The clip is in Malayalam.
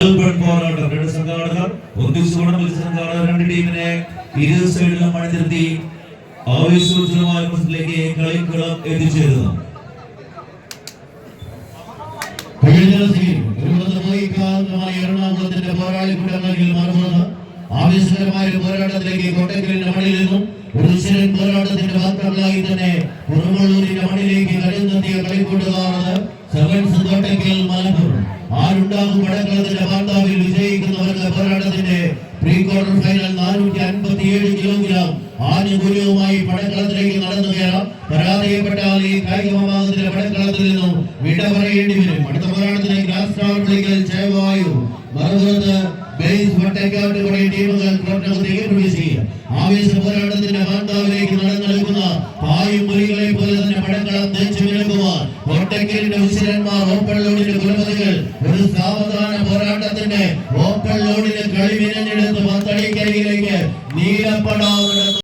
പോരാട്ടം സംഘാടകർ ഒന്നിച്ചുകൂടെ മത്സരം രണ്ട് ടീമിനെ ഇരു സൈഡിലും അണിനിർത്തി ആവേശോജ്വലമായ മത്സരത്തിലേക്ക് കളിക്കളം എത്തിച്ചേരുന്നു. എറണാകുളത്തിന്റെ പോരാളി കൂട്ടങ്ങളിൽ മറന്നത് ആവേശകരമായ ഒരു പോരാട്ടത്തിലേക്ക് കോട്ടക്കലിന്റെ മണ്ണിൽ നിന്നും ഒരു ഉശിരൻ പോരാട്ടത്തിന്റെ ഭാഗങ്ങളായി തന്നെ കുറുമള്ളൂരിന്റെ മണ്ണിലേക്ക് കരുന്നെത്തിയ കളിക്കൂട്ടുകാരാണ് സെവൻസ് കോട്ടക്കൽ മലപ്പുറം. ആരുണ്ടാകും പടക്കളത്തിന്റെ വാർത്താവിൽ വിജയിക്കുന്നവർക്ക് പോരാട്ടത്തിന്റെ പ്രീ ക്വാർട്ടർ ഫൈനൽ 457 കിലോഗ്രാം ആനുകൂല്യവുമായി പടക്കളത്തിലേക്ക് നടന്നു കയറാം. പരാജയപ്പെട്ടാൽ ഈ കായിക വിഭാഗത്തിന്റെ പടക്കളത്തിൽ നിന്നും വിട പറയേണ്ടി വരും. അടുത്ത പോരാട്ടത്തിന് ഗ്രാസ് സ്റ്റാർ വിളിക്കൽ ജയവായു മറുപുറത്ത് ബേസ് വട്ടേക്കാട്ട് കുറേ ടീമുകൾ കോട്ടകത്തേക്ക് പ്രവേശിക്കുക. ആവേശ പോരാട്ടത്തിന്റെ വാർത്താവിലേക്ക് നടന്നെടുക്കുന്ന പായും മുറികളെ പോലെ തന്നെ പടക്കളം തെച്ചു വിലക്കുവാൻ കോട്ടക്കലിന്റെ ഉശിരന്മാർ ഓപ്പൺ ലോഡിന്റെ കുലപതികൾ ഒരു സാവധാന പോരാട്ടത്തിന്റെ ഓപ്പൺ ലോഡിന് കളി വിനഞ്ഞെടുത്ത് പത്തടിക്കരികിലേക്ക് നീലപ്പടാവുന്ന